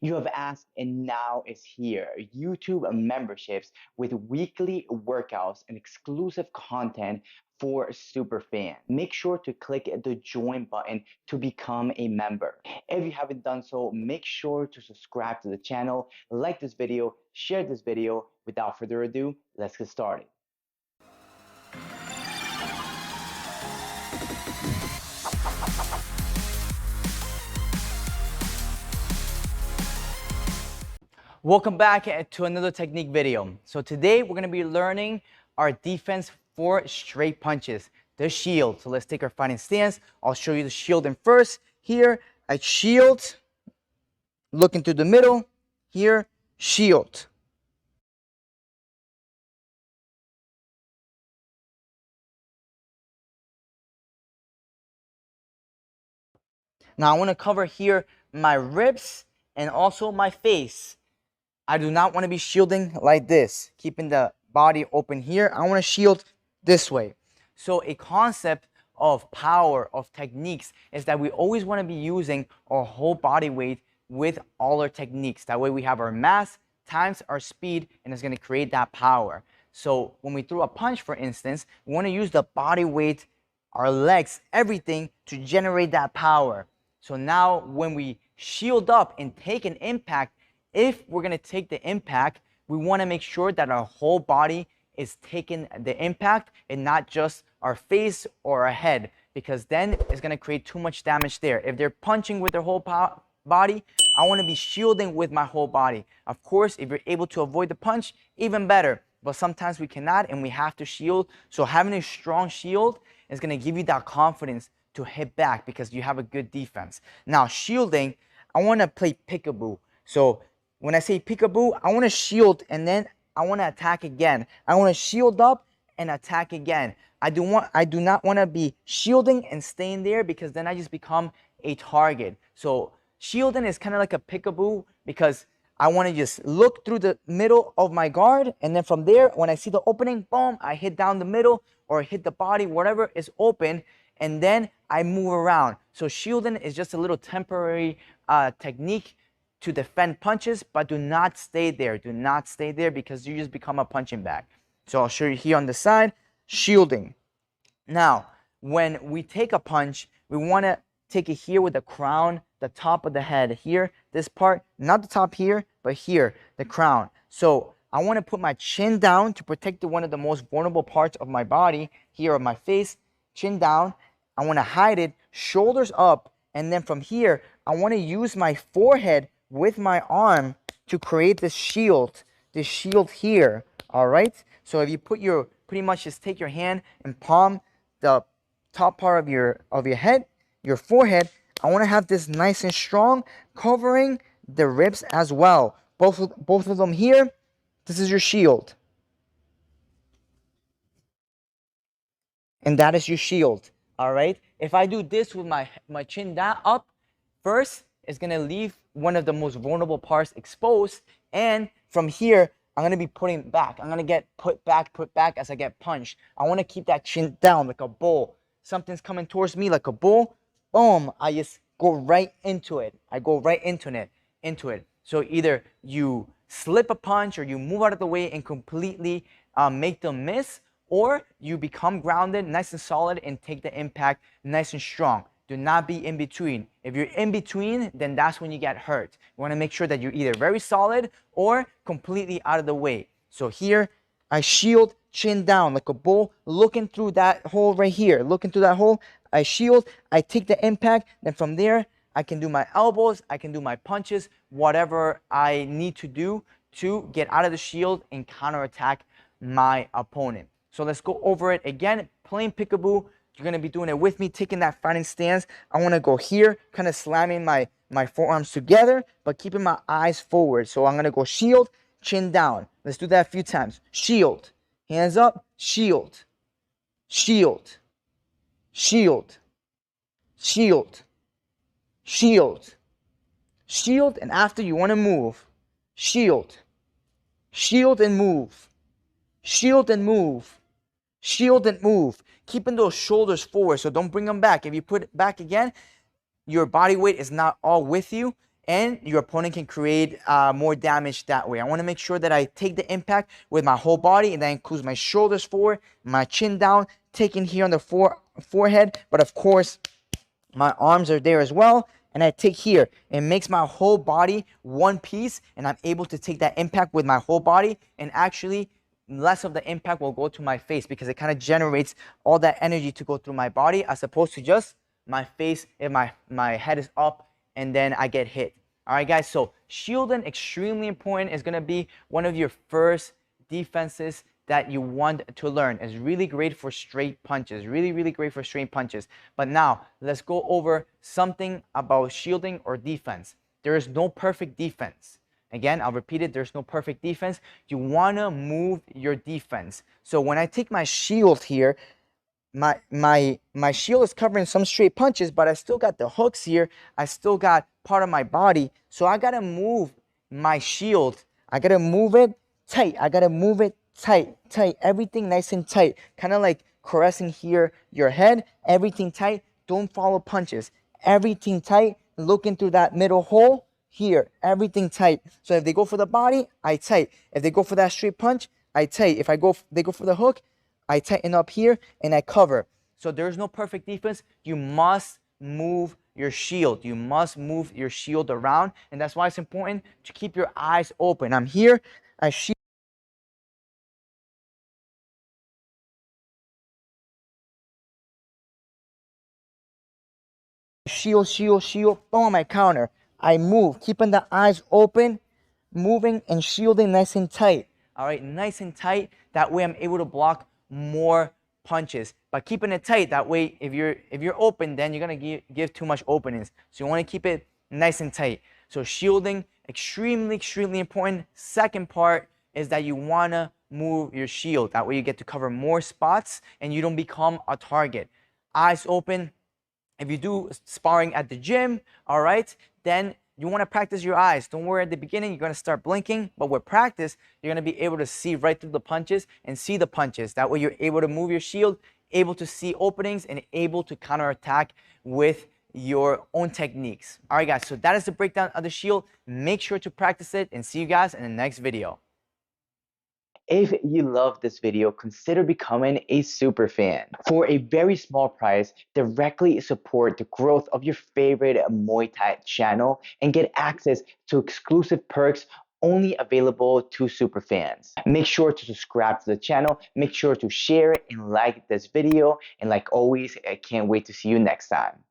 You have asked, and now is here. YouTube memberships with weekly workouts and exclusive content for superfans. Make sure to click the join button to become a member. If you haven't done so, make sure to subscribe to the channel, like this video, share this video. Without further ado, let's get started. Welcome back to another technique video. So today we're going to be learning our defense for straight punches, the shield. So let's take our fighting stance. I'll show you the shielding first. Here, I shield, look into the middle. Here, shield. Now I want to cover here my ribs and also my face. I do not want to be shielding like this, keeping the body open here. I want to shield this way. So a concept of power, of techniques, is that we always want to be using our whole body weight with all our techniques. That way we have our mass times our speed, and it's going to create that power. So when we throw a punch, for instance, we want to use the body weight, our legs, everything to generate that power. So now when we shield up and take an impact, if we're going to take the impact, we want to make sure that our whole body is taking the impact and not just our face or our head, because then it's going to create too much damage there. If they're punching with their whole body, I want to be shielding with my whole body. Of course, if you're able to avoid the punch, even better. But sometimes we cannot and we have to shield. So having a strong shield is going to give you that confidence to hit back because you have a good defense. Now, shielding, I want to play peekaboo. So when I say peekaboo, I want to shield and then I want to attack again. I want to shield up and attack again. I do not want to be shielding and staying there because then I just become a target. So shielding is kind of like a peekaboo because I want to just look through the middle of my guard, and then from there, when I see the opening, boom, I hit down the middle or hit the body, whatever is open, and then I move around. So shielding is just a little temporary technique to defend punches, but do not stay there. Do not stay there because you just become a punching bag. So I'll show you here on the side, shielding. Now, when we take a punch, we want to take it here with the crown, the top of the head here, this part, not the top here, but here, the crown. So I want to put my chin down to protect one of the most vulnerable parts of my body, here on my face, chin down. I want to hide it, shoulders up, and then from here, I want to use my forehead with my arm to create this shield here, all right? So if you put your, pretty much just take your hand and palm the top part of your head, your forehead. I want to have this nice and strong, covering the ribs as well. Both of them here. This is your shield. And that is your shield, all right? If I do this with my chin down up, first, it's going to leave one of the most vulnerable parts exposed. And from here, I'm going to be putting back. I'm going to get put back as I get punched. I want to keep that chin down like a bull. Something's coming towards me like a bull. Boom, I just go right into it. I go right into it. So either you slip a punch or you move out of the way and completely make them miss, or you become grounded, nice and solid, and take the impact nice and strong. Do not be in between. If you're in between, then that's when you get hurt. You want to make sure that you're either very solid or completely out of the way. So here, I shield, chin down like a bull, looking through that hole right here. Looking through that hole, I shield, I take the impact, then from there, I can do my elbows, I can do my punches, whatever I need to do to get out of the shield and counterattack my opponent. So let's go over it again, plain peekaboo. You're going to be doing it with me, taking that fighting stance. I want to go here, kind of slamming my forearms together, but keeping my eyes forward. So I'm going to go shield, chin down. Let's do that a few times. Shield, hands up, shield, shield, shield, shield, shield, shield, and after you want to move, shield, shield and move, shield and move, shield and move. Keeping those shoulders forward, so don't bring them back. If you put it back again, your body weight is not all with you, and your opponent can create more damage that way. I want to make sure that I take the impact with my whole body, and that includes my shoulders forward, my chin down, taking here on the forehead, but of course my arms are there as well, and I take here. It makes my whole body one piece, and I'm able to take that impact with my whole body, and actually less of the impact will go to my face because it kind of generates all that energy to go through my body, as opposed to just my face if my head is up and then I get hit. All right, guys, so shielding, extremely important, is going to be one of your first defenses that you want to learn. Is really great for straight punches, really great for straight punches. But now let's go over something about shielding or defense. There is no perfect defense. Again, I'll repeat it, there's no perfect defense. You want to move your defense. So when I take my shield here, my shield is covering some straight punches, but I still got the hooks here. I still got part of my body. So I got to move my shield. I got to move it tight. I got to move it tight. Everything nice and tight. Kind of like caressing here your head. Everything tight. Don't follow punches. Everything tight. Look into that middle hole here. Everything tight. So if they go for the body, I tight. If they go for that straight punch, I tight. If they go for the hook, I tighten up here and I cover. So there's no perfect defense. You must move your shield. You must move your shield around. And that's why it's important to keep your eyes open. I'm here. I shield. Shield. Boom, I counter. I move, keeping the eyes open, moving and shielding nice and tight. All right, nice and tight. That way I'm able to block more punches. But keeping it tight, that way if you're open, then you're gonna give too much openings. So you want to keep it nice and tight. So shielding, extremely important. Second part is that you wanna move your shield. That way you get to cover more spots and you don't become a target. Eyes open. If you do sparring at the gym, all right, then you want to practice your eyes. Don't worry, at the beginning, you're going to start blinking, but with practice, you're going to be able to see right through the punches and see the punches. That way, you're able to move your shield, able to see openings, and able to counterattack with your own techniques. All right, guys, so that is the breakdown of the shield. Make sure to practice it, and see you guys in the next video. If you love this video, consider becoming a super fan. For a very small price, directly support the growth of your favorite Muay Thai channel and get access to exclusive perks only available to super fans. Make sure to subscribe to the channel, make sure to share and like this video, and like always, I can't wait to see you next time.